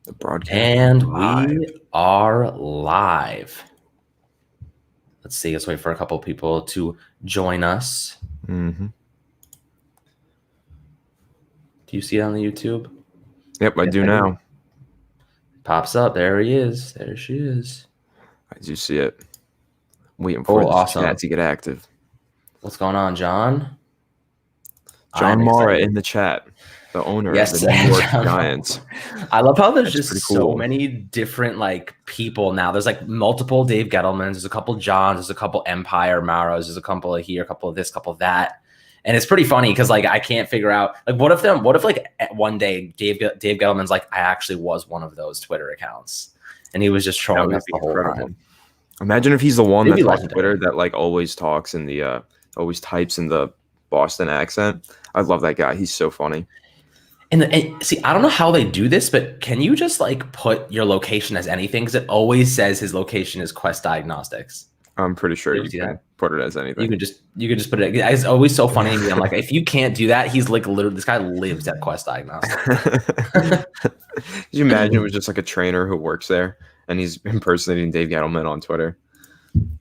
The broadcast. And we are live. Let's see. Let's wait for a couple people to join us. Mm-hmm. Do you see it on the YouTube? Yep, I do now. Pops up. There he is. There she is. I do see it. Waiting for the chat to get active. What's going on, John? John Mara in the chat, the owner of the New York Giants. I love how there's just so many different people now. There's multiple Dave Gettlemans. There's a couple Johns. There's a couple Empire Maros. There's a couple of here, a couple of this, a couple of that. And it's pretty funny because I can't figure out what if one day Dave Gettleman's I actually was one of those Twitter accounts and he was just trolling us the whole time. Imagine if he's the one that's on Twitter that always talks in the always types in the Boston accent. I love that guy. He's so funny. And see, I don't know how they do this, but can you just put your location as anything? Because it always says his location is Quest Diagnostics. I'm pretty sure you can put it as anything. You could just put it. It's always so funny to me. I'm like, if you can't do that, he's literally this guy lives at Quest Diagnostics. Could you imagine it was just a trainer who works there and he's impersonating Dave Gettleman on Twitter?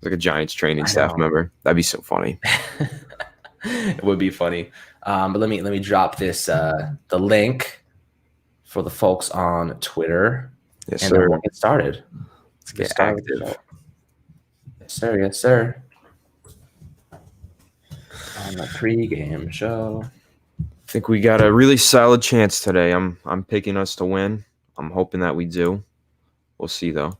Like a Giants training staff member. That'd be so funny. It would be funny. But let me drop this the link for the folks on Twitter. Yes, and sir. Then we'll get started. Let's get active. Yes, sir. Yes, sir. On the pregame show. I think we got a really solid chance today. I'm picking us to win. I'm hoping that we do. We'll see though.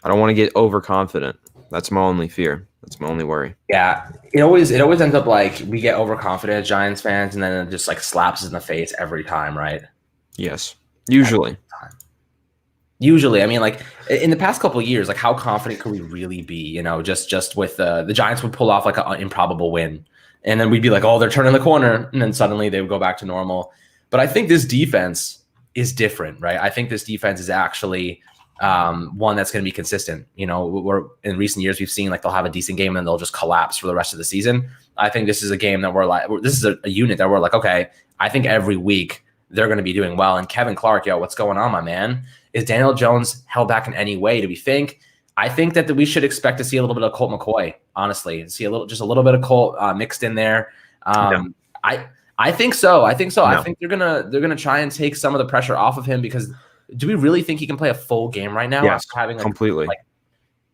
I don't want to get overconfident. That's my only fear. That's my only worry. Yeah, it always ends up we get overconfident as Giants fans, and then it just slaps us in the face every time, right? Yes, usually. Usually, I mean, in the past couple of years, how confident could we really be? You know, just with the Giants would pull off an improbable win, and then we'd be like, oh, they're turning the corner, and then suddenly they would go back to normal. But I think this defense is different, right? I think this defense is actually one that's going to be consistent. You know, we're in recent years we've seen they'll have a decent game and then they'll just collapse for the rest of the season. I think this is a game that this is a unit that we're okay, I think every week they're going to be doing well. And Kevin Clark, what's going on, my man? Is Daniel Jones held back in any way? Do we think? I think that we should expect to see a little bit of Colt McCoy, honestly, see a little bit of Colt mixed in there. No. I think so. I think so. No. I think they're gonna try and take some of the pressure off of him because. Do we really think he can play a full game right now? Yes, after having completely.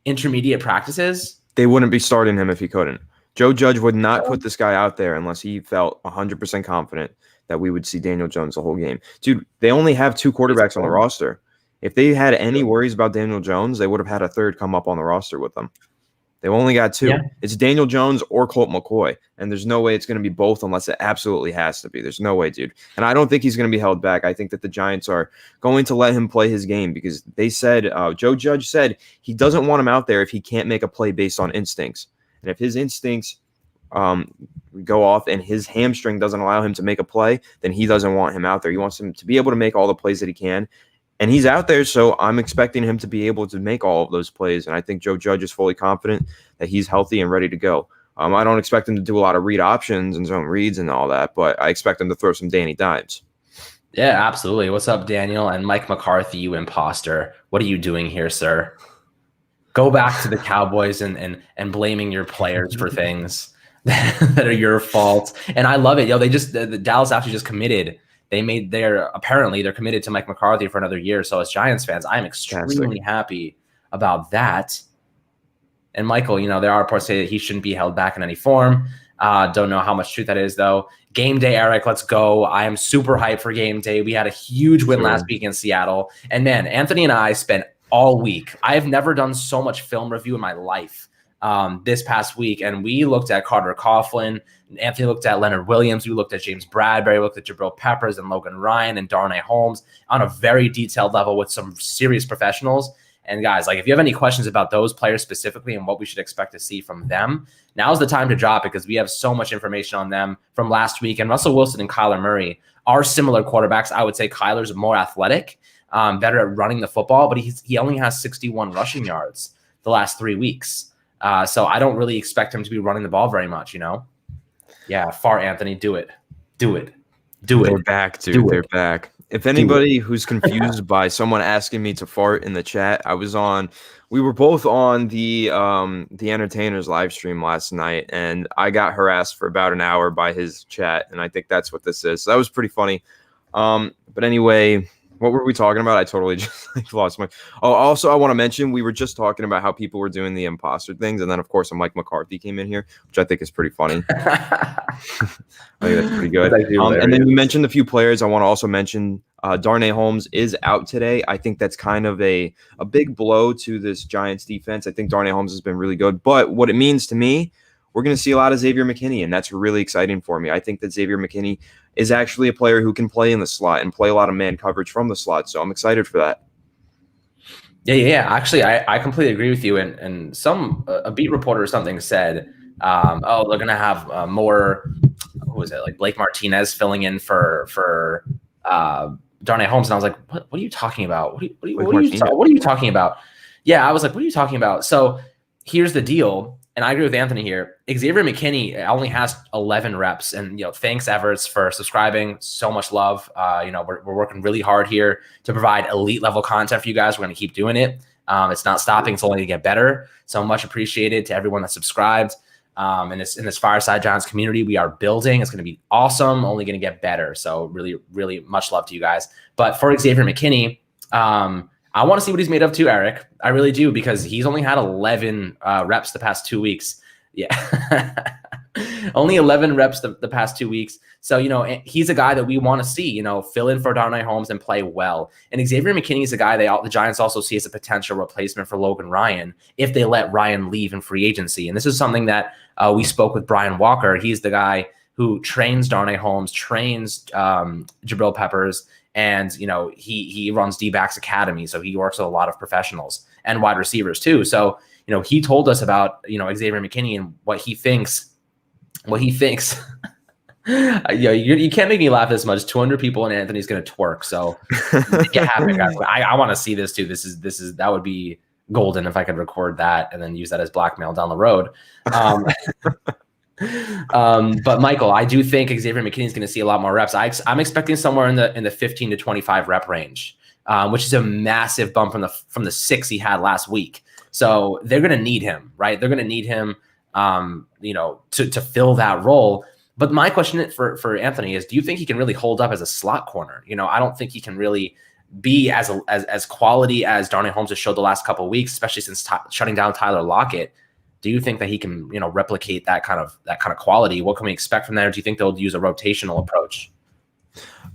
Intermediate practices? They wouldn't be starting him if he couldn't. Joe Judge would not put this guy out there unless he felt 100% confident that we would see Daniel Jones the whole game. Dude, they only have 2 quarterbacks on the roster. If they had any worries about Daniel Jones, they would have had a third come up on the roster with them. They've only got 2. Yeah. It's Daniel Jones or Colt McCoy, and there's no way it's going to be both unless it absolutely has to be. There's no way, dude. And I don't think he's going to be held back. I think that the Giants are going to let him play his game because they said, Joe Judge said he doesn't want him out there if he can't make a play based on instincts. And if his instincts go off and his hamstring doesn't allow him to make a play, then he doesn't want him out there. He wants him to be able to make all the plays that he can. And he's out there, so I'm expecting him to be able to make all of those plays. And I think Joe Judge is fully confident that he's healthy and ready to go. I don't expect him to do a lot of read options and zone reads and all that, but I expect him to throw some Danny dimes. Yeah, absolutely. What's up, Daniel? And Mike McCarthy, you imposter. What are you doing here, sir? Go back to the Cowboys and blaming your players for things that are your fault. And I love it. The Dallas actually just committed. Apparently they're committed to Mike McCarthy for another year. So as Giants fans, I'm extremely happy about that. And Michael, there are reports say that he shouldn't be held back in any form. Don't know how much truth that is though. Game day, Eric, let's go. I am super hyped for game day. We had a huge win last week in Seattle. And man, Anthony and I spent all week. I have never done so much film review in my life. This past week, and we looked at Carter Coughlin. Anthony looked at Leonard Williams. We looked at James Bradbury. We looked at Jabril Peppers and Logan Ryan and Darnay Holmes on a very detailed level with some serious professionals. And guys, if you have any questions about those players specifically and what we should expect to see from them, now's the time to drop it because we have so much information on them from last week. And Russell Wilson and Kyler Murray are similar quarterbacks. I would say Kyler's more athletic, better at running the football, but he only has 61 rushing yards the last 3 weeks. So I don't really expect him to be running the ball very much, Yeah, Anthony, do it. They're back, dude. They're back. If anybody who's confused by someone asking me to fart in the chat, we were both on the Entertainers live stream last night, and I got harassed for about an hour by his chat, and I think that's what this is. So that was pretty funny. But anyway, what were we talking about? I totally just lost my. Oh, also I want to mention we were just talking about how people were doing the imposter things, and then of course Mike McCarthy came in here, which I think is pretty funny. I think that's pretty good. And then you mentioned a few players. I want to also mention Darnay Holmes is out today. I think that's kind of a big blow to this Giants defense. I think Darnay Holmes has been really good. But what it means to me, we're going to see a lot of Xavier McKinney, and that's really exciting for me. I think that Xavier McKinney is actually a player who can play in the slot and play a lot of man coverage from the slot. So I'm excited for that. Yeah. Actually, I completely agree with you. And a beat reporter or something said, they're going to have more, who was it? Like Blake Martinez filling in for Darnay Holmes. And I was like, what are you talking about? What are you talking about? Yeah, I was like, what are you talking about? So here's the deal. And I agree with Anthony here. Xavier McKinney only has 11 reps. And, thanks, Everts, for subscribing. So much love. We're working really hard here to provide elite level content for you guys. We're going to keep doing it. It's not stopping. It's only going to get better. So much appreciated to everyone that subscribed. In this Fireside Giants community, we are building. It's going to be awesome. Only going to get better. So really, really much love to you guys. But for Xavier McKinney, I want to see what he's made of too, Eric. I really do, because he's only had 11 reps the past 2 weeks. Yeah. Only 11 reps the past 2 weeks. So, he's a guy that we want to see, fill in for Darnay Holmes and play well. And Xavier McKinney is a guy the Giants also see as a potential replacement for Logan Ryan if they let Ryan leave in free agency. And this is something that we spoke with Brian Walker. He's the guy who trains Darnay Holmes, trains Jabril Peppers, and, he runs D-backs Academy. So he works with a lot of professionals and wide receivers too. So, he told us about, Xavier McKinney and what he thinks. You can't make me laugh this much. 200 people and Anthony's going to twerk. So make it happen, guys. I want to see this too. That would be golden if I could record that and then use that as blackmail down the road. But Michael, I do think Xavier McKinney is going to see a lot more reps. I'm expecting somewhere in the 15 to 25 rep range, which is a massive bump from the 6 he had last week. So they're going to need him, right? They're going to need him, to fill that role. But my question for Anthony is, do you think he can really hold up as a slot corner? I don't think he can really be as quality as Darnay Holmes has showed the last couple of weeks, especially since shutting down Tyler Lockett. Do you think that he can, replicate that kind of quality? What can we expect from there? Do you think they'll use a rotational approach?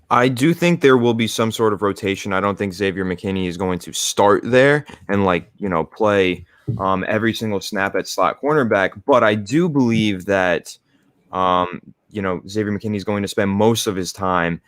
I do think there will be some sort of rotation. I don't think Xavier McKinney is going to start there and play every single snap at slot cornerback. But I do believe that Xavier McKinney is going to spend most of his time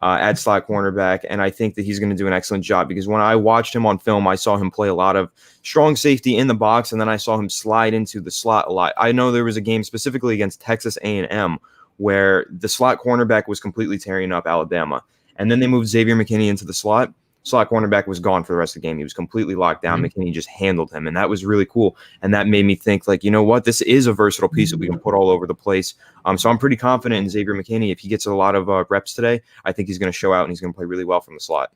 at slot cornerback, and I think that he's going to do an excellent job, because when I watched him on film, I saw him play a lot of strong safety in the box, and then I saw him slide into the slot a lot. I know there was a game specifically against Texas A&M where the slot cornerback was completely tearing up Alabama, and then they moved Xavier McKinney into the slot. Slot cornerback was gone for the rest of the game. He was completely locked down. Mm-hmm. McKinney just handled him, and that was really cool. And that made me think, this is a versatile piece that we can put all over the place. So I'm pretty confident in Xavier McKinney. If he gets a lot of reps today, I think he's going to show out, and he's going to play really well from the slot.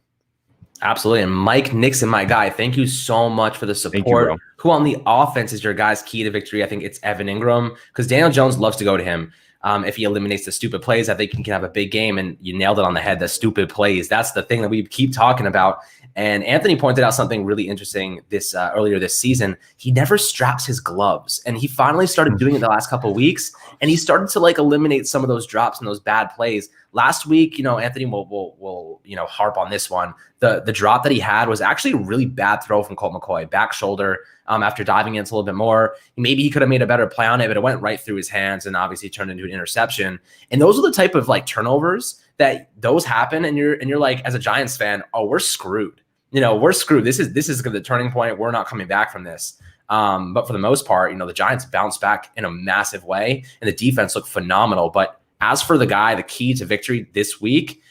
Absolutely. And Mike Nixon, my guy, thank you so much for the support. Who on the offense is your guy's key to victory? I think it's Evan Ingram, because Daniel Jones loves to go to him. If he eliminates the stupid plays, I think he can have a big game. And you nailed it on the head, the stupid plays. That's the thing that we keep talking about. And Anthony pointed out something really interesting earlier this season. He never straps his gloves. And he finally started doing it the last couple of weeks. And he started to eliminate some of those drops and those bad plays. Last week, Anthony will harp on this one. The drop that he had was actually a really bad throw from Colt McCoy, back shoulder. After diving into a little bit more, maybe he could have made a better play on it, but it went right through his hands and obviously turned into an interception. And those are the type of turnovers that those happen. And you're like, as a Giants fan, oh, we're screwed. We're screwed. This is the turning point. We're not coming back from this. But for the most part, the Giants bounced back in a massive way, and the defense looked phenomenal. But as for the guy, the key to victory this week,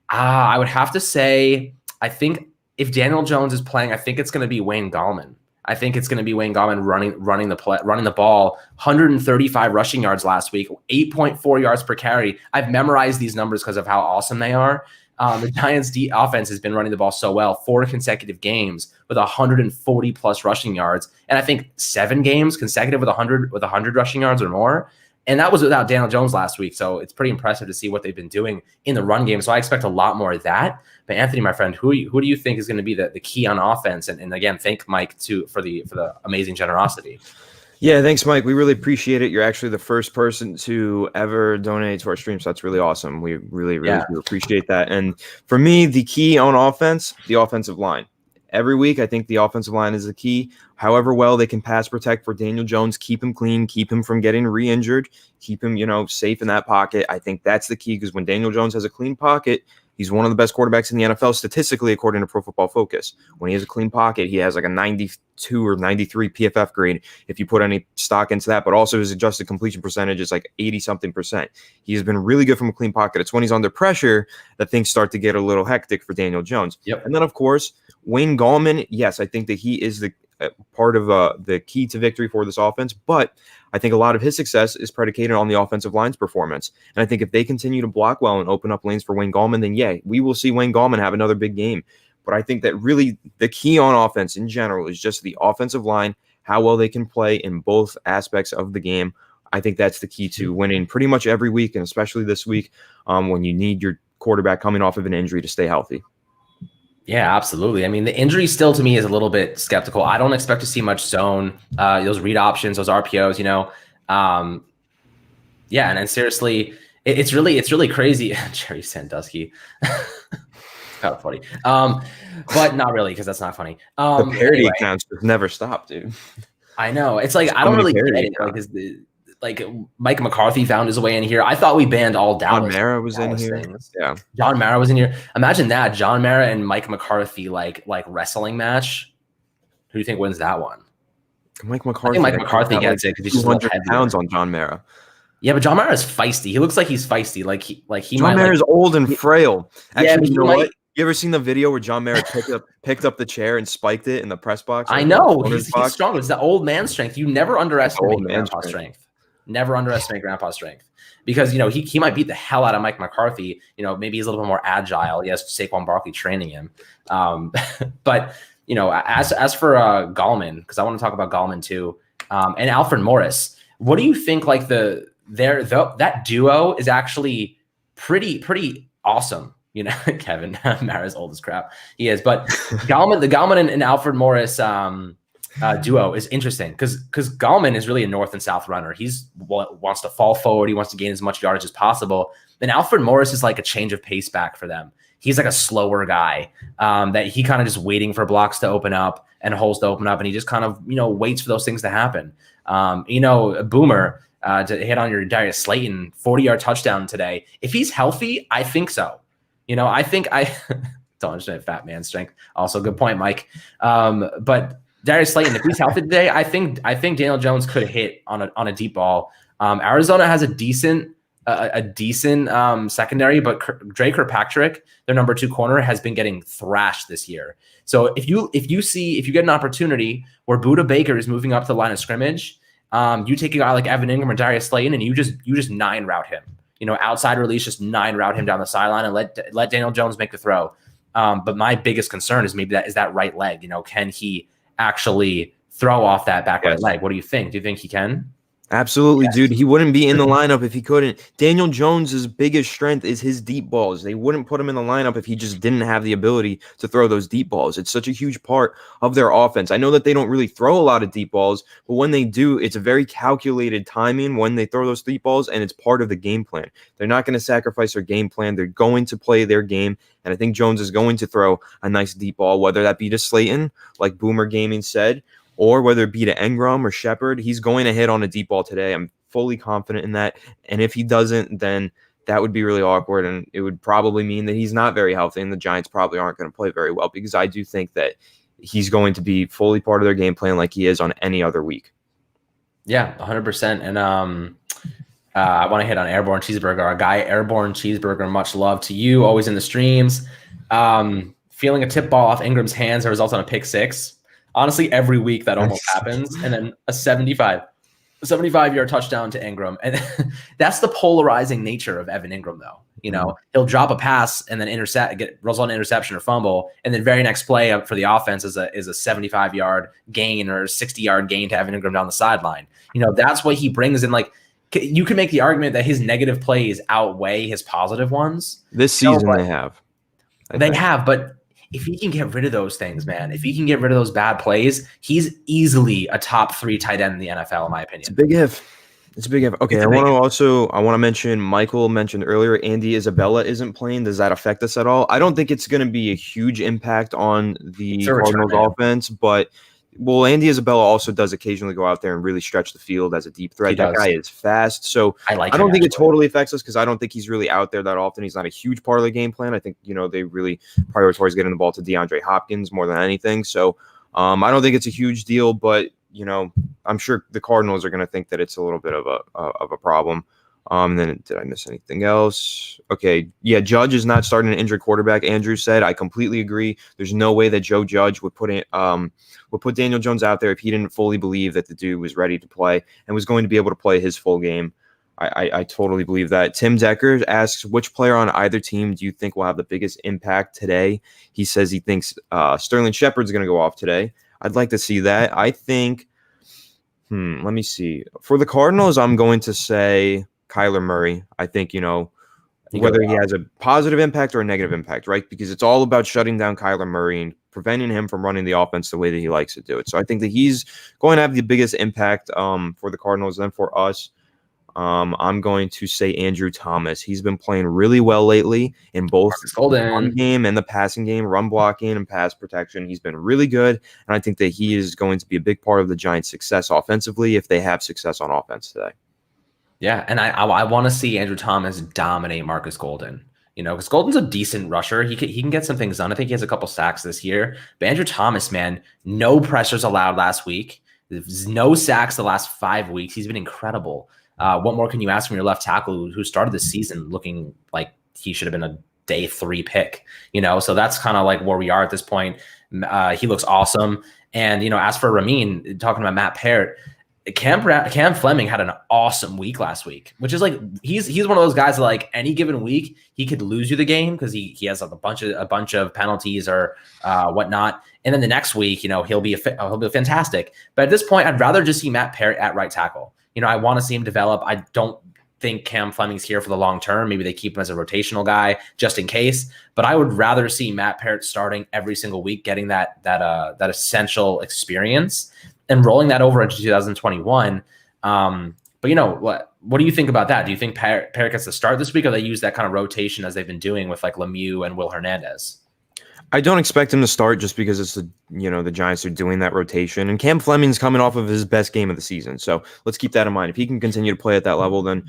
I would have to say, I think if Daniel Jones is playing, I think it's going to be Wayne Gallman. I think it's going to be Wayne Gallman running the ball. 135 rushing yards last week, 8.4 yards per carry. I've memorized these numbers because of how awesome they are. The Giants' offense has been running the ball so well, 4 consecutive games with 140 plus rushing yards, and I think 7 games consecutive with 100 rushing yards or more. And that was without Daniel Jones last week. So it's pretty impressive to see what they've been doing in the run game. So I expect a lot more of that. But Anthony, my friend, who do you think is going to be the key on offense? And again, thank Mike for the amazing generosity. Yeah, thanks, Mike. We really appreciate it. You're actually the first person to ever donate to our stream, so that's really awesome. We really do appreciate that. And for me, the key on offense, the offensive line. Every week, I think the offensive line is the key. However well they can pass protect for Daniel Jones, keep him clean, keep him from getting re-injured, keep him, safe in that pocket. I think that's the key, because when Daniel Jones has a clean pocket, he's one of the best quarterbacks in the NFL statistically, according to Pro Football Focus. When he has a clean pocket, he has like a 92 or 93 PFF grade, if you put any stock into that. But also his adjusted completion percentage is like 80-something%. He has been really good from a clean pocket. It's when he's under pressure that things start to get a little hectic for Daniel Jones. Yep. And then, of course, Wayne Gallman, yes, I think that he is the part of the key to victory for this offense. But I think a lot of his success is predicated on the offensive line's performance. And I think if they continue to block well and open up lanes for Wayne Gallman, then yeah, we will see Wayne Gallman have another big game. But I think that really the key on offense in general is just the offensive line, how well they can play in both aspects of the game. I think that's the key to winning pretty much every week, and especially this week when you need your quarterback coming off of an injury to stay healthy. Yeah, absolutely. I mean, the injury still to me is a little bit skeptical. I don't expect to see much zone, those read options, those RPOs, yeah, and then seriously, it's really crazy. Jerry Sandusky. Kind of funny. But not really, because that's not funny. The parody accounts just never stop, dude. I know. It's like I don't really get it. Like Mike McCarthy found his way in here. I thought we banned all Dallas. John Mara was in here. Things. Yeah. John Mara was in here. Imagine that. John Mara and Mike McCarthy like wrestling match. Who do you think wins that one? Mike McCarthy. I think Mike McCarthy gets it because he's just 200 pounds on John Mara. Yeah, but John Mara is feisty. He looks like he's feisty. Like he John Mara is old and frail. Actually, yeah, you know what? You ever seen the video where John Mara picked up the chair and spiked it in the press box? I know. He's strong. It's the old man strength. You never underestimate grandpa's strength. Never underestimate grandpa's strength. Because, he might beat the hell out of Mike McCarthy. Maybe he's a little bit more agile. He has Saquon Barkley training him. But, as for Gallman, because I want to talk about Gallman too, and Alfred Morris, what do you think that duo is actually pretty awesome? Kevin Mara's old as crap. He is, but the Gallman and Alfred Morris duo is interesting because Gallman is really a north and south runner. He's wants to fall forward. He wants to gain as much yardage as possible. And Alfred Morris is like a change of pace back for them. He's like a slower guy that he kind of just waiting for blocks to open up and holes to open up, and he just kind of waits for those things to happen. Boomer to hit on your Darius Slayton 40-yard touchdown today. If he's healthy, I think so. I think I don't understand fat man strength. Also, good point, Mike. But Darius Slayton, if he's healthy today, I think Daniel Jones could hit on a deep ball. Arizona has a decent secondary, but Dre Kirkpatrick, their number 2 corner, has been getting thrashed this year. So if you get an opportunity where Budda Baker is moving up to the line of scrimmage, you take a guy like Evan Ingram or Darius Slayton, and you just 9 route him. Outside release, just 9 route him down the sideline and let Daniel Jones make the throw. But my biggest concern is maybe that right leg. Can he actually throw off that back right leg? What do you think? Do you think he can? Absolutely, dude. He wouldn't be in the lineup if he couldn't. Daniel Jones's biggest strength is his deep balls. They wouldn't put him in the lineup if he just didn't have the ability to throw those deep balls. It's such a huge part of their offense. I know that they don't really throw a lot of deep balls, but when they do, it's a very calculated timing when they throw those deep balls, and it's part of the game plan. They're not going to sacrifice their game plan. They're going to play their game, and I think Jones is going to throw a nice deep ball, whether that be to Slayton, like Boomer Gaming said, or whether it be to Engram or Shepard. He's going to hit on a deep ball today. I'm fully confident in that. And if he doesn't, then that would be really awkward, and it would probably mean that he's not very healthy, and the Giants probably aren't going to play very well, because I do think that he's going to be fully part of their game plan like he is on any other week. Yeah, 100%. And I want to hit on Airborne Cheeseburger, our guy Airborne Cheeseburger. Much love to you, always in the streams. Feeling a tip ball off Ingram's hands that results on a pick 6. Honestly, every week that almost happens, and then a 75-yard touchdown to Ingram. And that's the polarizing nature of Evan Ingram, though. He'll drop a pass and then result in interception or fumble, and then very next play up for the offense is a 75-yard gain or 60-yard gain to Evan Ingram down the sideline. That's what he brings in. Like, you can make the argument that his negative plays outweigh his positive ones. This season they have. But if he can get rid of those things, man, if he can get rid of those bad plays, he's easily a top 3 tight end in the NFL, in my opinion. It's a big if. Okay, I want to mention, Michael mentioned earlier, Andy Isabella isn't playing. Does that affect us at all? I don't think it's going to be a huge impact on the Cardinals offense, but Andy Isabella also does occasionally go out there and really stretch the field as a deep threat. That guy is fast. So I don't think it totally affects us because I don't think he's really out there that often. He's not a huge part of the game plan. I think, they really prioritize getting the ball to DeAndre Hopkins more than anything. So I don't think it's a huge deal, but I'm sure the Cardinals are going to think that it's a little bit of a problem. Then did I miss anything else? Okay. Yeah. Judge is not starting an injured quarterback. Andrew said, I completely agree. There's no way that Joe Judge would put Daniel Jones out there if he didn't fully believe that the dude was ready to play and was going to be able to play his full game. I totally believe that. Tim Decker asks, which player on either team do you think will have the biggest impact today? He says he thinks Sterling Shepard's going to go off today. I'd like to see that. I think, let me see. For the Cardinals, I'm going to say Kyler Murray. I think, whether he has a positive impact or a negative impact, right? Because it's all about shutting down Kyler Murray and preventing him from running the offense the way that he likes to do it. So I think that he's going to have the biggest impact for the Cardinals. Then for us, I'm going to say Andrew Thomas. He's been playing really well lately in both the run game and the passing game, run blocking and pass protection. He's been really good, and I think that he is going to be a big part of the Giants' success offensively if they have success on offense today. Yeah, and I want to see Andrew Thomas dominate Marcus Golden. Because Golden's a decent rusher. He can get some things done. I think he has a couple sacks this year. But Andrew Thomas, man, no pressures allowed last week. There's no sacks the last 5 weeks. He's been incredible. What more can you ask from your left tackle who started the season looking like he should have been a day 3 pick? So that's kind of like where we are at this point. He looks awesome. And, as for Ramin, talking about Matt Parrott, Cam Fleming had an awesome week last week, which is like he's one of those guys that like any given week he could lose you the game because he has like a bunch of penalties or whatnot, and then the next week he'll be fantastic. But at this point, I'd rather just see Matt Parrott at right tackle. I want to see him develop. I don't think Cam Fleming's here for the long term. Maybe they keep him as a rotational guy just in case. But I would rather see Matt Parrott starting every single week, getting that essential experience and rolling that over into 2021. But what do you think about that? Do you think Parrott gets to start this week, or they use that kind of rotation as they've been doing with like Lemieux and Will Hernandez? I don't expect him to start just because it's the Giants are doing that rotation, and Cam Fleming's coming off of his best game of the season. So let's keep that in mind. If he can continue to play at that level, then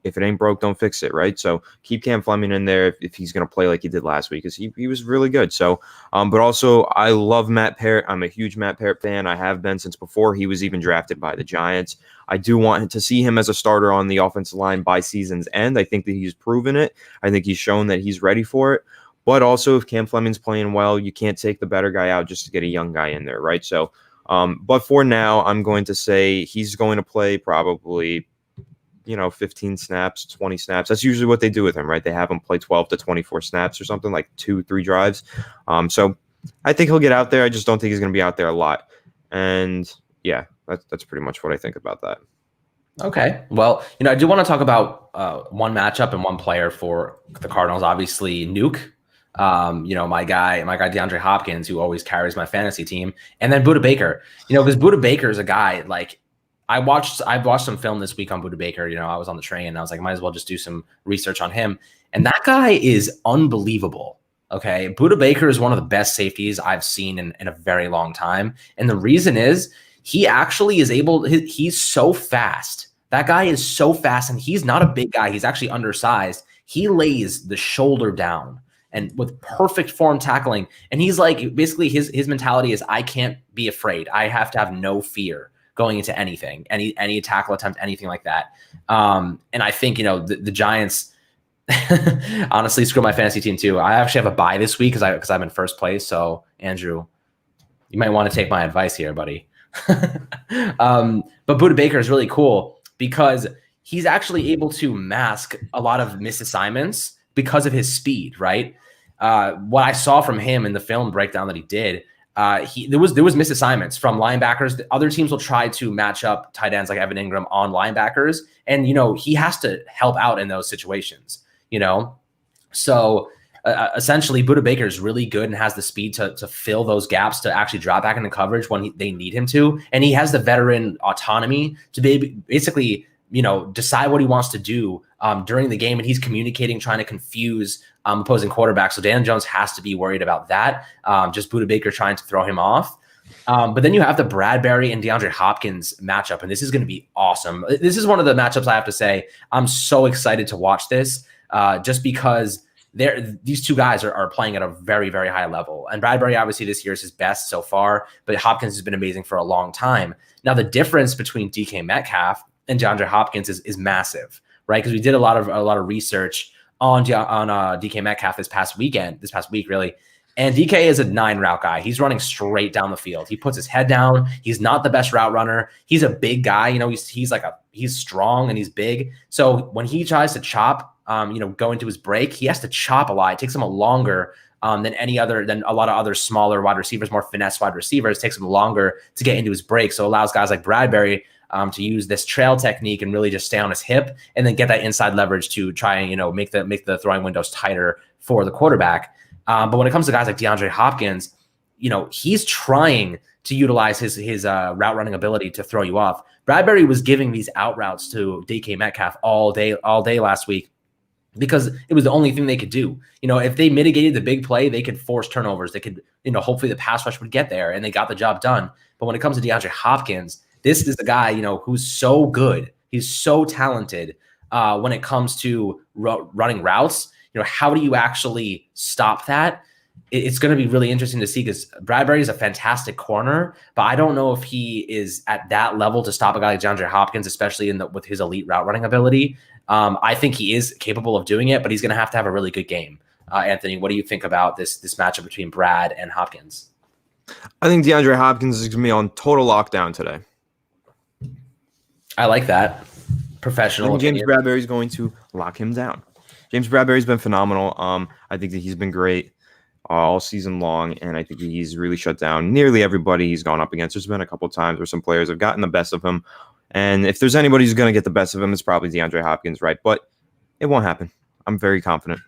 if it ain't broke, don't fix it, right? So keep Cam Fleming in there if he's going to play like he did last week, because he was really good. So, but also I love Matt Parrott. I'm a huge Matt Parrott fan. I have been since before he was even drafted by the Giants. I do want to see him as a starter on the offensive line by season's end. I think that he's proven it. I think he's shown that he's ready for it. But also, if Cam Fleming's playing well, you can't take the better guy out just to get a young guy in there, right? So, but for now, I'm going to say he's going to play probably 15 snaps, 20 snaps. That's usually what they do with him, right? They have him play 12 to 24 snaps or something, like 2-3 drives. So I think he'll get out there. I just don't think he's going to be out there a lot. And yeah, that's pretty much what I think about that. Okay. Well, I do want to talk about one matchup and one player for the Cardinals. Obviously, Nuke. My guy DeAndre Hopkins, who always carries my fantasy team, and then Budda Baker. Because Budda Baker is a guy like I've watched some film this week on Budda Baker. I was on the train and I was like, might as well just do some research on him. And that guy is unbelievable. Okay. Budda Baker is one of the best safeties I've seen in a very long time. And the reason is he actually is he's so fast. That guy is so fast, and he's not a big guy. He's actually undersized. He lays the shoulder down and with perfect form tackling. And he's like, basically his mentality is, I can't be afraid. I have to have no fear going into anything, any tackle attempt, anything like that. And I think, the Giants, honestly, screw my fantasy team too. I actually have a bye this week because I'm in first place. So Andrew, you might want to take my advice here, buddy. But Budda Baker is really cool because he's actually able to mask a lot of misassignments because of his speed, right? What I saw from him in the film breakdown that he did, there was misassignments from linebackers. Other teams will try to match up tight ends like Evan Ingram on linebackers, and he has to help out in those situations. So essentially, Budda Baker is really good and has the speed to fill those gaps to actually drop back into coverage when they need him to, and he has the veteran autonomy to basically decide what he wants to do during the game, and he's communicating, trying to confuse opposing quarterbacks. So Daniel Jones has to be worried about that. Just Budda Baker trying to throw him off. But then you have the Bradbury and DeAndre Hopkins matchup, and this is going to be awesome. This is one of the matchups I have to say I'm so excited to watch this, just because these two guys are playing at a very, very high level. And Bradbury, obviously, this year is his best so far, but Hopkins has been amazing for a long time. Now, the difference between DK Metcalf and DeAndre Hopkins is massive, right? Because we did a lot of research on DK Metcalf this past week, really. And DK is a 9-route guy. He's running straight down the field. He puts his head down. He's not the best route runner. He's a big guy. He's strong and he's big. So when he tries to chop, go into his break, he has to chop a lot. It takes him longer than a lot of other smaller wide receivers, more finesse wide receivers. It takes him longer to get into his break. So it allows guys like Bradbury to use this trail technique and really just stay on his hip and then get that inside leverage to try and make the throwing windows tighter for the quarterback. But when it comes to guys like DeAndre Hopkins, he's trying to utilize his route running ability to throw you off. Bradbury was giving these out routes to DK Metcalf all day last week because it was the only thing they could do. If they mitigated the big play, they could force turnovers. They could, hopefully the pass rush would get there, and they got the job done. But when it comes to DeAndre Hopkins, this is a guy, who's so good. He's so talented when it comes to running routes. How do you actually stop that? It's going to be really interesting to see because Bradbury is a fantastic corner, but I don't know if he is at that level to stop a guy like DeAndre Hopkins, especially with his elite route running ability. I think he is capable of doing it, but he's going to have a really good game. Anthony, what do you think about this matchup between Brad and Hopkins? I think DeAndre Hopkins is going to be on total lockdown today. I like that. Professional. James Bradbury is going to lock him down. James Bradbury's been phenomenal. I think that he's been great all season long, and I think he's really shut down nearly everybody he's gone up against. There's been a couple of times where some players have gotten the best of him, and if there's anybody who's going to get the best of him, it's probably DeAndre Hopkins, right? But it won't happen. I'm very confident.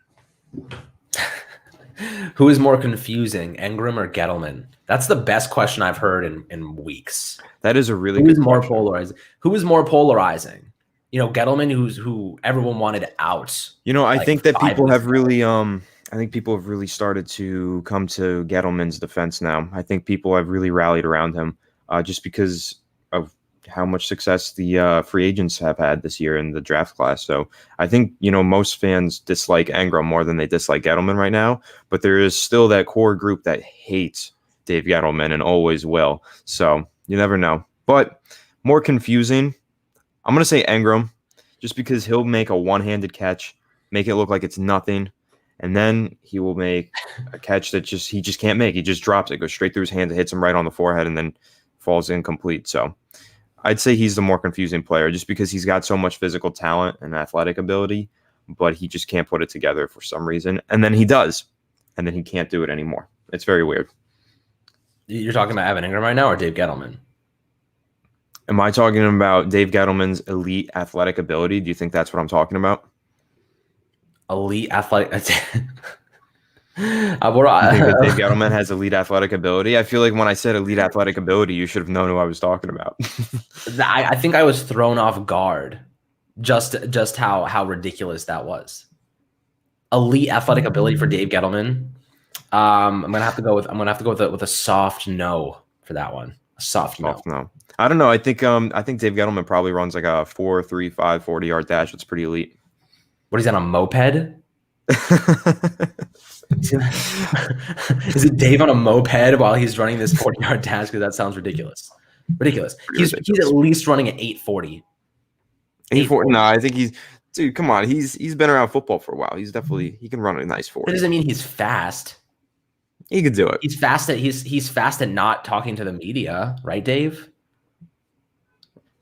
Who is more confusing, Ingram or Gettleman? That's the best question I've heard in weeks. That is a really good question. Polarizing? Who is more polarizing? Gettleman, who everyone wanted out. I think that people have really I think people have really started to come to Gettleman's defense now. I think people have really rallied around him just because of how much success the free agents have had this year in the draft class. So I think, most fans dislike Ingram more than they dislike Gettleman right now, but there is still that core group that hates Dave Gettleman and always will. So you never know. But more confusing, I'm going to say Ingram just because he'll make a one-handed catch, make it look like it's nothing, and then he will make a catch that he just can't make. He just drops it, goes straight through his hands, it hits him right on the forehead, and then falls incomplete. So I'd say he's the more confusing player just because he's got so much physical talent and athletic ability, but he just can't put it together for some reason. And then he does, and then he can't do it anymore. It's very weird. You're talking about Evan Ingram right now or Dave Gettleman? Am I talking about Dave Gettleman's elite athletic ability? Do you think that's what I'm talking about? Elite athletic. You think that Dave Gettleman has elite athletic ability? I feel like when I said elite athletic ability, you should have known who I was talking about. I think I was thrown off guard, just how ridiculous that was. Elite athletic ability for Dave Gettleman. I'm gonna have to go with a soft no for that one. A soft no. I don't know. I think Dave Gettleman probably runs like a 4.35 40-yard dash. It's pretty elite. What is that, a moped? Is it Dave on a moped while he's running this 40-yard dash? Because that sounds ridiculous. He's at least running at 840. 840. No, I think dude, come on. He's been around football for a while. He can run a nice 40. That doesn't mean he's fast. He could do it. He's fast at not talking to the media, right, Dave?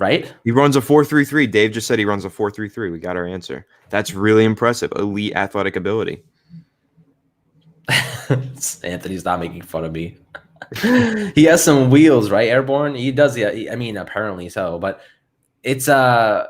right? He runs a 4.33. Dave just said he runs a 4.33. We got our answer. That's really impressive. Elite athletic ability. Anthony's not making fun of me. He has some wheels, right? Airborne. He does. Yeah. I mean, apparently so. But it's I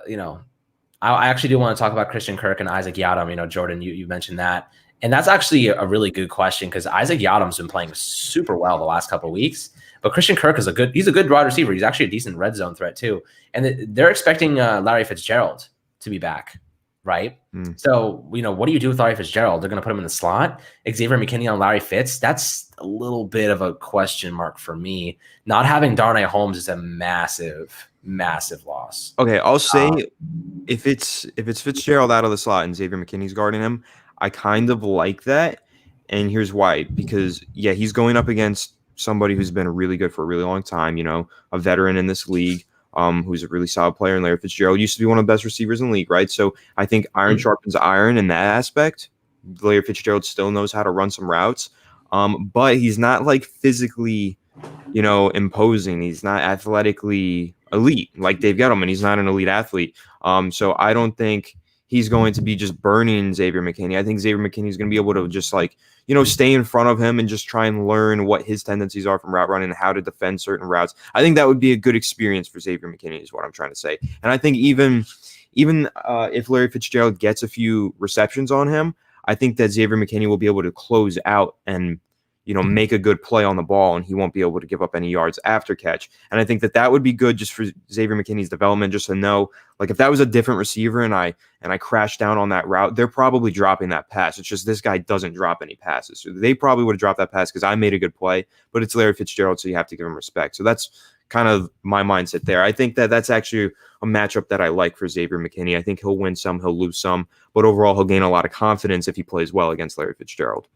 actually do want to talk about Christian Kirk and Isaac Yiadom. Jordan, you mentioned that, and that's actually a really good question because Isaac Yiadom's been playing super well the last couple of weeks. But Christian Kirk is he's a good wide receiver. He's actually a decent red zone threat too. And they're expecting Larry Fitzgerald to be back, right? So, what do you do with Larry Fitzgerald? They're going to put him in the slot. Xavier McKinney on Larry Fitz. That's a little bit of a question mark for me. Not having Darnay Holmes is a massive, massive loss. Okay, I'll say if it's Fitzgerald out of the slot and Xavier McKinney's guarding him, I kind of like that. And here's why. Because, yeah, he's going up against somebody who's been really good for a really long time, a veteran in this league, who's a really solid player. And Larry Fitzgerald used to be one of the best receivers in the league, right? So I think iron sharpens iron in that aspect. Larry Fitzgerald still knows how to run some routes, but he's not like physically, imposing. He's not athletically elite like Dave Gettleman. He's not an elite athlete. So I don't think he's going to be just burning Xavier McKinney. I think Xavier McKinney is going to be able to just stay in front of him and just try and learn what his tendencies are from route running and how to defend certain routes. I think that would be a good experience for Xavier McKinney is what I'm trying to say. And I think even if Larry Fitzgerald gets a few receptions on him, I think that Xavier McKinney will be able to close out and make a good play on the ball, and he won't be able to give up any yards after catch. And I think that would be good just for Xavier McKinney's development, just to know, like, if that was a different receiver and I crashed down on that route, they're probably dropping that pass. It's just this guy doesn't drop any passes. So they probably would have dropped that pass because I made a good play, but it's Larry Fitzgerald, so you have to give him respect. So that's kind of my mindset there. I think that's actually a matchup that I like for Xavier McKinney. I think he'll win some, he'll lose some, but overall he'll gain a lot of confidence if he plays well against Larry Fitzgerald.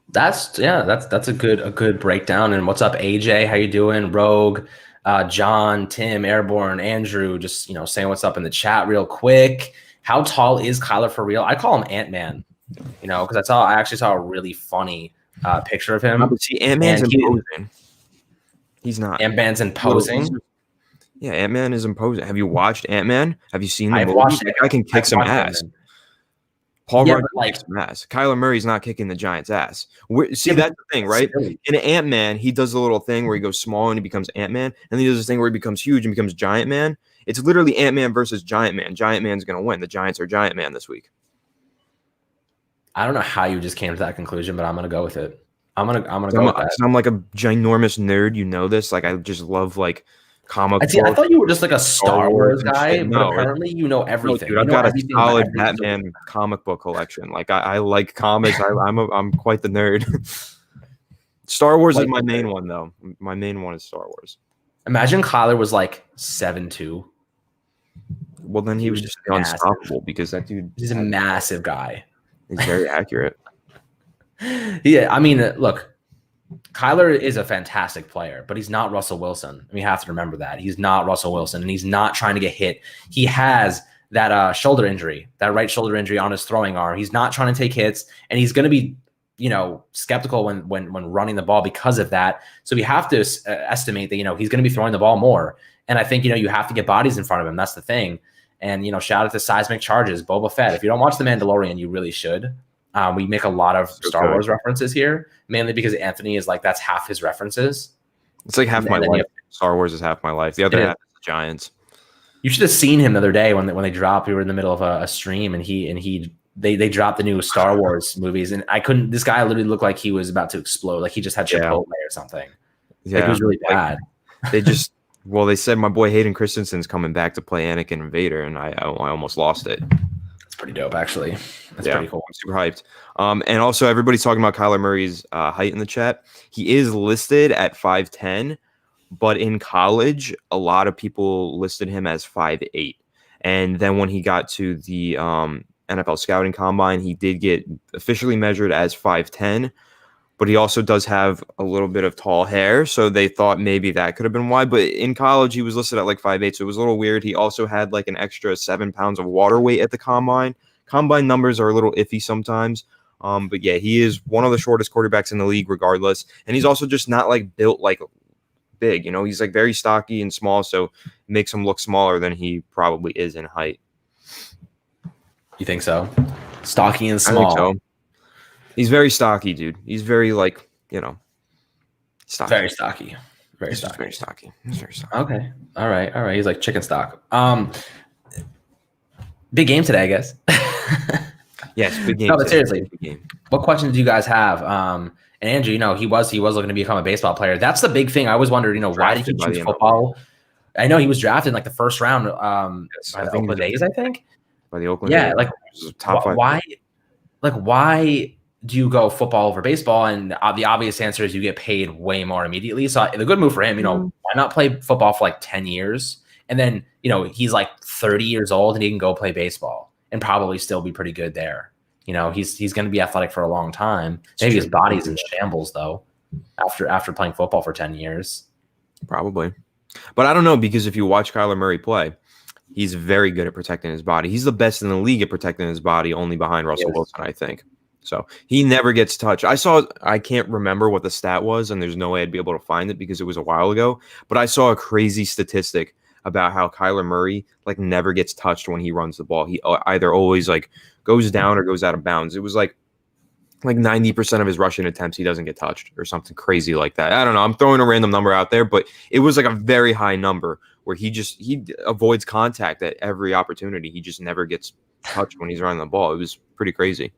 That's a good breakdown. And what's up, AJ? How you doing? Rogue, John, Tim, Airborne, Andrew, just saying what's up in the chat real quick. How tall is Kyler for real? I call him Ant-Man, because I actually saw a really funny picture of him. But see, Ant-Man's imposing. He's not. Ant-Man's imposing. Yeah, Ant-Man is imposing. Have you watched Ant-Man? Have you seen the movie? Watched it. I can kick some ass. Paul Rudd kicks some ass. Kyler Murray's not kicking the Giants' ass. That's the thing, right? In Ant-Man, he does the little thing where he goes small and he becomes Ant-Man, and then he does this thing where he becomes huge and becomes Giant Man. It's literally Ant-Man versus Giant Man. Giant Man's going to win. The Giants are Giant Man this week. I don't know how you just came to that conclusion, but I'm going to go with it. I'm gonna go with that. I'm like a ginormous nerd. You know this. Like, I just love comic books. I thought you were just like a Star Wars guy, but apparently you know everything. Dude, I've got a solid Batman comic book collection. Like, I like comics. I'm quite the nerd. Star Wars is my main one, though. My main one is Star Wars. Imagine Kyler was like 7'2". Well, then he was just unstoppable because that dude. He's a massive guy. He's very accurate. Yeah, I mean, look, Kyler is a fantastic player, but he's not Russell Wilson. We have to remember that. He's not Russell Wilson, and he's not trying to get hit. He has that shoulder injury, that right shoulder injury on his throwing arm. He's not trying to take hits, and he's going to be, skeptical when running the ball because of that. So we have to estimate that, he's going to be throwing the ball more. And I think, you have to get bodies in front of him. That's the thing. And, shout out to Seismic Charges, Boba Fett. If you don't watch The Mandalorian, you really should. We make a lot of Star Wars references here, mainly because Anthony is that's half his references. It's like half my life. Star Wars is half my life. The other half is the Giants. You should have seen him the other day when they dropped. We were in the middle of a stream, and they dropped the new Star Wars movies, and I couldn't. This guy literally looked like he was about to explode, like he just had Chipotle or something. Yeah, it was really bad. They said my boy Hayden Christensen's coming back to play Anakin and Vader, and I almost lost it. It's pretty dope, actually. That's pretty cool. I'm super hyped. And also, everybody's talking about Kyler Murray's height in the chat. He is listed at 5'10", but in college, a lot of people listed him as 5'8". And then when he got to the NFL scouting combine, he did get officially measured as 5'10", but he also does have a little bit of tall hair, so they thought maybe that could have been why. But in college, he was listed at 5'8", so it was a little weird. He also had an extra 7 pounds of water weight at the combine. Combine numbers are a little iffy sometimes, but yeah, he is one of the shortest quarterbacks in the league regardless, and he's also just not built like big. You know, he's like very stocky and small, so it makes him look smaller than he probably is in height. You think so? Stocky and I think small. so. He's very stocky, dude. He's very like, stocky. Very stocky. Very He's stocky. just very stocky. He's very stocky. Okay. All right. He's like chicken stock. Big game today, I guess. Yes, big game. No, but seriously, big game. What questions do you guys have? And Andrew, he was looking to become a baseball player. That's the big thing. I always wondered, why did he choose football? I know he was drafted in like the first round by the Oakland A's, I think. By the Oakland A's. Like top 5. Why do you go football over baseball? And the obvious answer is you get paid way more immediately. So the good move for him, why not play football for like 10 years? And then, he's like 30 years old and he can go play baseball and probably still be pretty good there. He's going to be athletic for a long time. Maybe his body's in shambles though, after playing football for 10 years. Probably. But I don't know, because if you watch Kyler Murray play, he's very good at protecting his body. He's the best in the league at protecting his body, only behind Russell Wilson, I think. So he never gets touched. I can't remember what the stat was, and there's no way I'd be able to find it because it was a while ago, but I saw a crazy statistic about how Kyler Murray like never gets touched when he runs the ball. He either always like goes down or goes out of bounds. It was like 90% of his rushing attempts he doesn't get touched or something crazy like that. I don't know. I'm throwing a random number out there, but it was like a very high number where he avoids contact at every opportunity. He just never gets touched when he's running the ball. It was pretty crazy.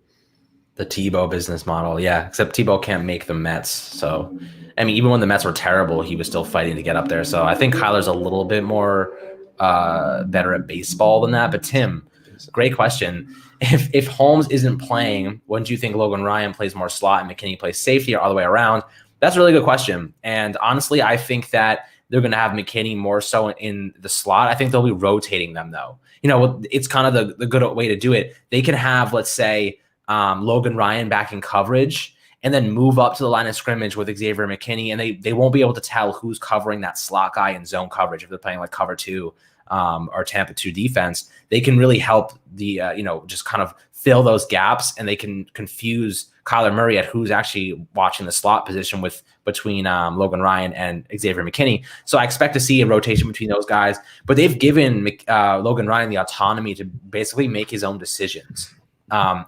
The Tebow business model, yeah. Except Tebow can't make the Mets, so even when the Mets were terrible, he was still fighting to get up there. So I think Kyler's a little bit more better at baseball than that. But Tim, great question. If Holmes isn't playing, wouldn't you think Logan Ryan plays more slot and McKinney plays safety, or all the way around? That's a really good question. And honestly, I think that they're going to have McKinney more so in the slot. I think they'll be rotating them though. It's kind of the good way to do it. They can have, let's say, Logan Ryan back in coverage and then move up to the line of scrimmage with Xavier McKinney, and they won't be able to tell who's covering that slot guy in zone coverage if they're playing like cover 2 or Tampa 2 defense. They can really help the just kind of fill those gaps, and they can confuse Kyler Murray at who's actually watching the slot position between Logan Ryan and Xavier McKinney. So I expect to see a rotation between those guys, but they've given Logan Ryan the autonomy to basically make his own decisions.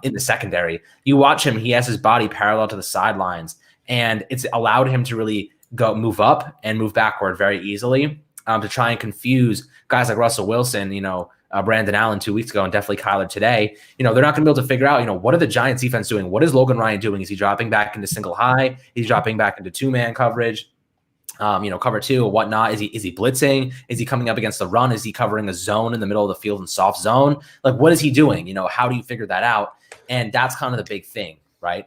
In the secondary, you watch him, he has his body parallel to the sidelines, and it's allowed him to really move up and move backward very easily to try and confuse guys like Russell Wilson, Brandon Allen 2 weeks ago, and definitely Kyler today. They're not going to be able to figure out, what are the Giants defense doing? What is Logan Ryan doing? Is he dropping back into single high? Is he dropping back into 2-man coverage? Cover 2 or whatnot? Is he blitzing? Is he coming up against the run? Is he covering a zone in the middle of the field in soft zone? Like, what is he doing? How do you figure that out? And that's kind of the big thing, right?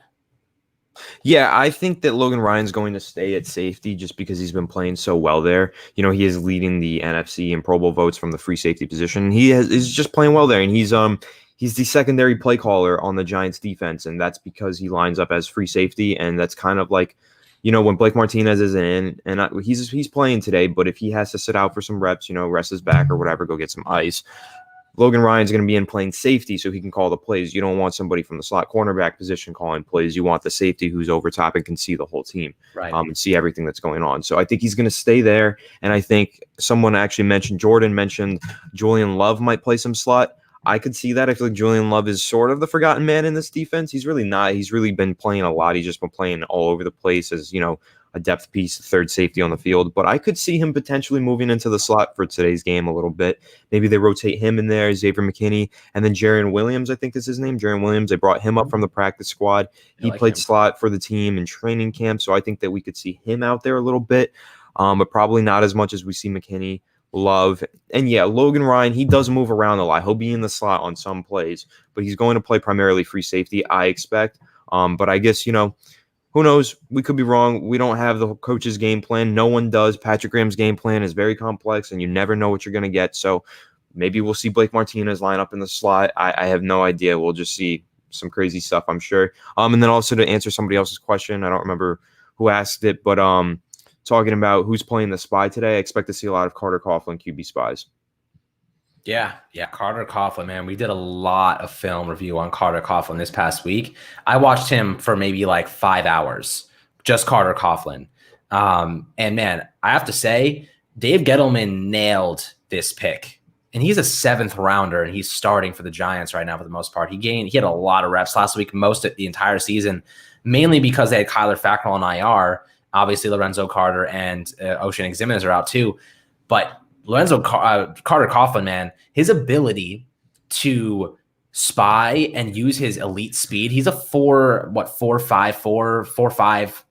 Yeah, I think that Logan Ryan's going to stay at safety just because he's been playing so well there. He is leading the NFC in Pro Bowl votes from the free safety position. Is just playing well there, and he's the secondary play caller on the Giants defense, and that's because he lines up as free safety, and that's kind of like, when Blake Martinez is in, and he's playing today, but if he has to sit out for some reps, rest his back or whatever, go get some ice, Logan Ryan's going to be in playing safety so he can call the plays. You don't want somebody from the slot cornerback position calling plays. You want the safety who's over top and can see the whole team, right, and see everything that's going on. So I think he's going to stay there, and I think someone actually Jordan mentioned Julian Love might play some slot. I could see that. I feel like Julian Love is sort of the forgotten man in this defense. He's really not. He's really been playing a lot. He's just been playing all over the place as, a depth piece, third safety on the field. But I could see him potentially moving into the slot for today's game a little bit. Maybe they rotate him in there, Xavier McKinney, and then Jaron Williams, I think is his name. Jaron Williams, they brought him up from the practice squad. He played slot for the team in training camp, so I think that we could see him out there a little bit, but probably not as much as we see McKinney. Love. And yeah, Logan Ryan, he does move around a lot. He'll be in the slot on some plays, but he's going to play primarily free safety, I expect. But I guess, who knows? We could be wrong. We don't have the coach's game plan. No one does. Patrick Graham's game plan is very complex, and you never know what you're going to get. So maybe we'll see Blake Martinez line up in the slot. I have no idea. We'll just see some crazy stuff, I'm sure. And then also to answer somebody else's question, I don't remember who asked it, but talking about who's playing the spy today, I expect to see a lot of Carter Coughlin QB spies. Yeah, Carter Coughlin, man. We did a lot of film review on Carter Coughlin this past week. I watched him for maybe like 5 hours, just Carter Coughlin. And man, I have to say, Dave Gettleman nailed this pick. And he's a 7th rounder, and he's starting for the Giants right now for the most part. He had a lot of reps last week, most of the entire season, mainly because they had Kyler Fackrell on IR. Obviously, Lorenzo Carter and Ocean Ximenez are out too. But Lorenzo Carter Coughlin, man, his ability to spy and use his elite speed. He's a 4.5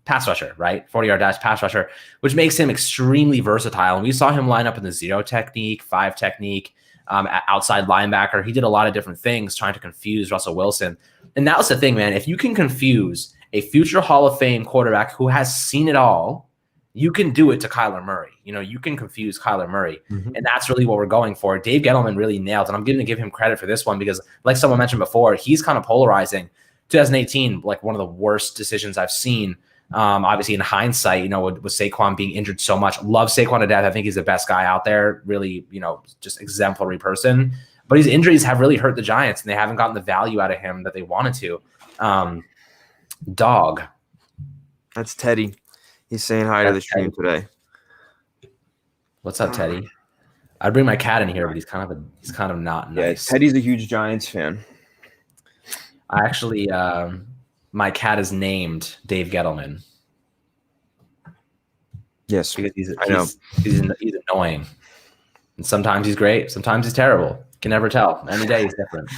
pass rusher, right? 40-yard dash pass rusher, which makes him extremely versatile. And we saw him line up in the 0 technique, 5 technique, outside linebacker. He did a lot of different things trying to confuse Russell Wilson. And that was the thing, man. If you can confuse a future Hall of Fame quarterback who has seen it all, you can do it to Kyler Murray. You can confuse Kyler Murray. Mm-hmm. And that's really what we're going for. Dave Gettleman really nailed, and I'm going to give him credit for this one because, like someone mentioned before, he's kind of polarizing. 2018, like one of the worst decisions I've seen. Obviously, in hindsight, with Saquon being injured so much, love Saquon to death. I think he's the best guy out there. Really, just exemplary person. But his injuries have really hurt the Giants, and they haven't gotten the value out of him that they wanted to. Dog. That's Teddy. He's saying hi to the stream today. What's up, Teddy? I'd bring my cat in here, but he's kind of not nice. Yeah, Teddy's a huge Giants fan. I actually, my cat is named Dave Gettleman. Yes, because he's annoying, and sometimes he's great, sometimes he's terrible. Can never tell. Any day he's different.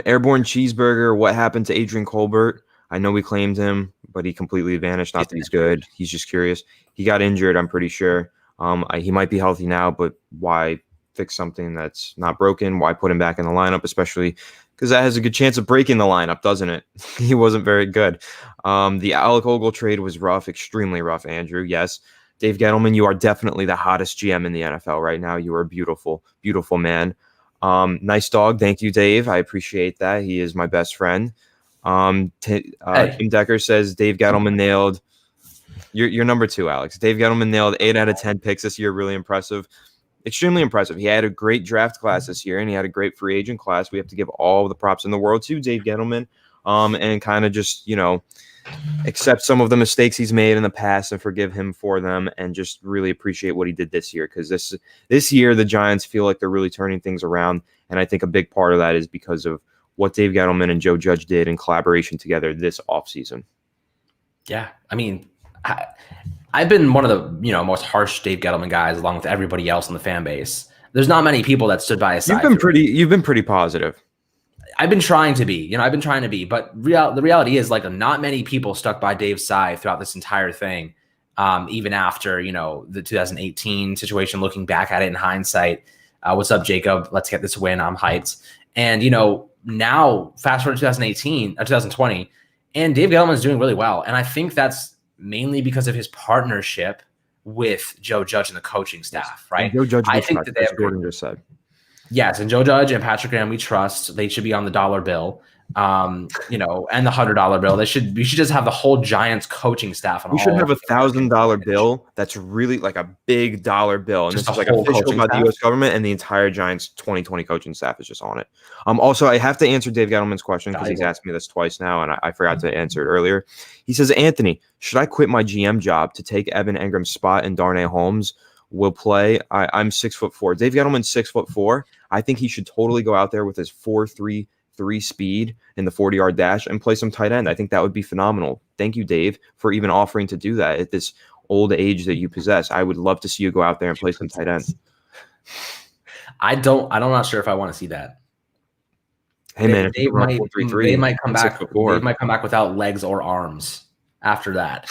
Airborne Cheeseburger. What happened to Adrian Colbert? I know we claimed him, but he completely vanished. Not that he's good. He's just curious. He got injured, I'm pretty sure. He might be healthy now, but why fix something that's not broken? Why put him back in the lineup, especially because that has a good chance of breaking the lineup, doesn't it? He wasn't very good. The Alec Ogle trade was rough, extremely rough, Andrew. Yes. Dave Gettleman, you are definitely the hottest GM in the NFL right now. You are a beautiful, beautiful man. Nice dog. Thank you, Dave. I appreciate that. He is my best friend. Tim Decker says Dave Gettleman nailed. You're number 2, Alex. Dave Gettleman nailed 8 out of 10 picks this year. Really impressive. Extremely impressive. He had a great draft class this year, and he had a great free agent class. We have to give all the props in the world to Dave Gettleman, and kind of just, accept some of the mistakes he's made in the past and forgive him for them, and just really appreciate what he did this year. Because this year, the Giants feel like they're really turning things around, and I think a big part of that is because of what Dave Gettleman and Joe Judge did in collaboration together this offseason. Yeah, I mean, I've been one of the most harsh Dave Gettleman guys, along with everybody else in the fan base. There's not many people that stood by his side. You've been pretty positive. I've been trying to be, but the reality is, like, not many people stuck by Dave's side throughout this entire thing. Even after, the 2018 situation, looking back at it in hindsight. What's up, Jacob? Let's get this win. I'm hyped. And, now fast forward to 2020, and Dave Gettleman's doing really well. And I think that's mainly because of his partnership with Joe Judge and the coaching staff, right? Joe Judge, I think that they have Jordan just said. Yes, and Joe Judge and Patrick Graham, we trust. They should be on the dollar bill, and the $100 bill. We should just have the whole Giants coaching staff. We should have $1,000 bill that's really like a big dollar bill, and just this is like official by the U.S. government, and the entire Giants 2020 coaching staff is just on it. Also, I have to answer Dave Gettleman's question because he's asked me this twice now, and I forgot to answer it earlier. He says, Anthony, should I quit my GM job to take Evan Engram's spot and Darnay Holmes will play? I'm 6'4". Dave Gettleman's 6'4". I think he should totally go out there with his 4.33 speed in the 40-yard dash and play some tight end. I think that would be phenomenal. Thank you, Dave, for even offering to do that at this old age that you possess. I would love to see you go out there and play some tight end. I'm not sure if I want to see that. Hey, man, they might come back. Dave might come back without legs or arms after that.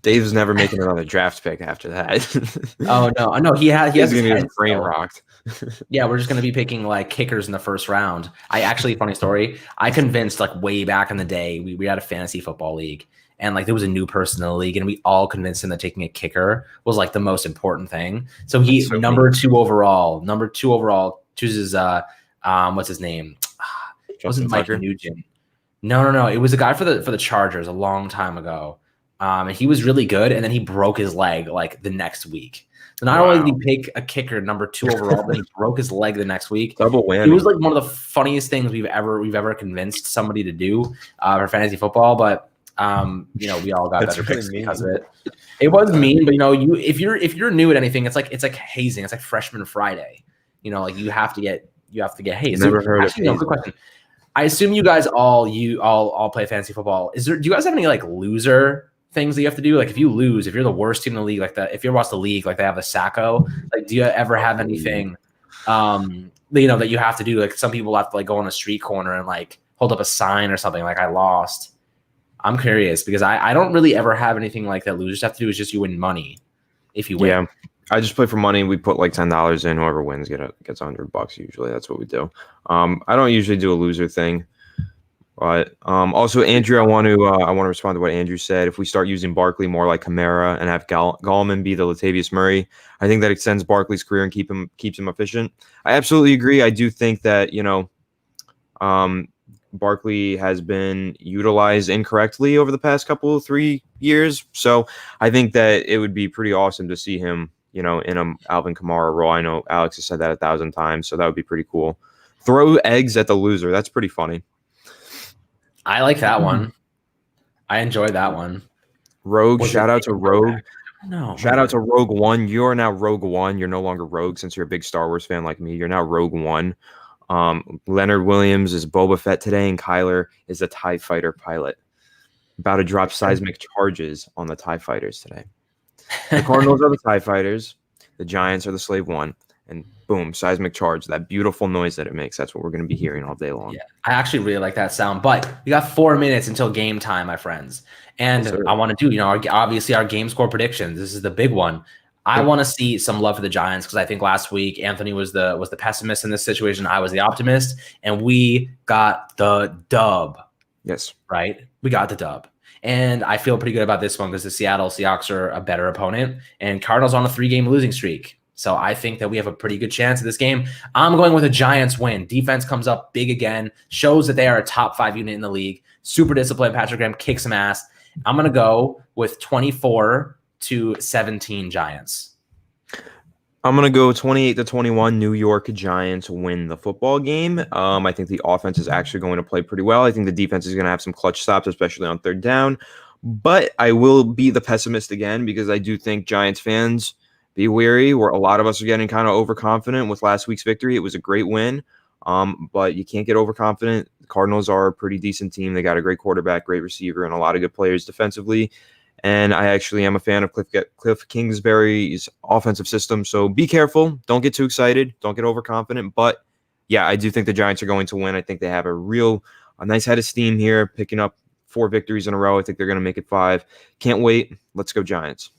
Dave's never making another draft pick after that. Oh no, he has going to get his brain rocked. Yeah, we're just going to be picking like kickers in the first round. Funny story. I convinced, like, way back in the day, we had a fantasy football league, and like there was a new person in the league, and we all convinced him that taking a kicker was like the most important thing. So he number two overall chooses what's his name? It wasn't Mike Nugent. No. It was a guy for the Chargers a long time ago. And he was really good, and then he broke his leg like the next week. So not only did he pick a kicker number 2 overall, but he broke his leg the next week. Double whammy. It was like one of the funniest things we've ever convinced somebody to do for fantasy football. But We all got That's better really picks mean. because of it. It was mean, but if you're new at anything, it's like hazing. It's like freshman Friday. You have to get hazed. Never heard of actually, quick question. I assume you guys all play fantasy football. Do you guys have any like loser things that you have to do? Like if you lose, if you're the worst team in the league, like that, if you're across the league, like they have a Sacco, like do you ever have anything that you have to do? Like some people have to like go on a street corner and like hold up a sign or something like I lost. I'm curious because I don't really ever have anything like that. Losers have to do is just you win money if you win. Yeah. I just play for money. We put like $10 in. Whoever wins gets $100 usually. That's what we do. I don't usually do a loser thing. But also, Andrew, I want to respond to what Andrew said. If we start using Barkley more like Kamara and have Gallman be the Latavius Murray, I think that extends Barkley's career and keeps him efficient. I absolutely agree. I do think that Barkley has been utilized incorrectly over the past 3 years. So I think that it would be pretty awesome to see him, in a Alvin Kamara role. I know Alex has said that 1,000 times, so that would be pretty cool. Throw eggs at the loser. That's pretty funny. I like that one. I enjoyed that one. Rogue, shout out to Rogue. No. Shout out to Rogue One. You are now Rogue One. You're no longer Rogue since you're a big Star Wars fan like me. You're now Rogue One. Leonard Williams is Boba Fett today, and Kyler is a TIE fighter pilot. About to drop seismic charges on the TIE fighters today. The Cardinals are the TIE fighters. The Giants are the Slave One. And boom, seismic charge, that beautiful noise that it makes. That's what we're going to be hearing all day long. Yeah, I actually really like that sound. But we got 4 minutes until game time, my friends. And I want to do, obviously our game score predictions. This is the big one. I want to see some love for the Giants because I think last week Anthony was the pessimist in this situation. I was the optimist, and we got the dub. Yes. Right? We got the dub. And I feel pretty good about this one because the Seattle Seahawks are a better opponent, and Cardinals on a 3-game losing streak. So I think that we have a pretty good chance of this game. I'm going with a Giants win. Defense comes up big again, shows that they are a top 5 unit in the league. Super disciplined. Patrick Graham kicks some ass. I'm going to go with 24-17 Giants. I'm going to go 28-21 New York Giants win the football game. I think the offense is actually going to play pretty well. I think the defense is going to have some clutch stops, especially on 3rd down. But I will be the pessimist again because I do think Giants fans – be wary, where a lot of us are getting kind of overconfident with last week's victory. It was a great win, but you can't get overconfident. The Cardinals are a pretty decent team. They got a great quarterback, great receiver, and a lot of good players defensively. And I actually am a fan of Cliff Kingsbury's offensive system. So be careful. Don't get too excited. Don't get overconfident. But, yeah, I do think the Giants are going to win. I think they have a nice head of steam here, picking up 4 victories in a row. I think they're going to make it 5. Can't wait. Let's go Giants.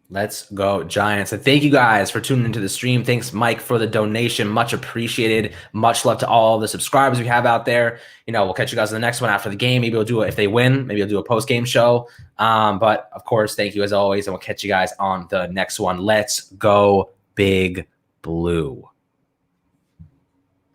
Let's go Giants. And thank you guys for tuning into the stream. Thanks, Mike, for the donation. Much appreciated. Much love to all the subscribers we have out there. We'll catch you guys in the next one after the game. Maybe we'll do it if they win. Maybe we'll do a post-game show. But, of course, thank you as always. And we'll catch you guys on the next one. Let's go Big Blue.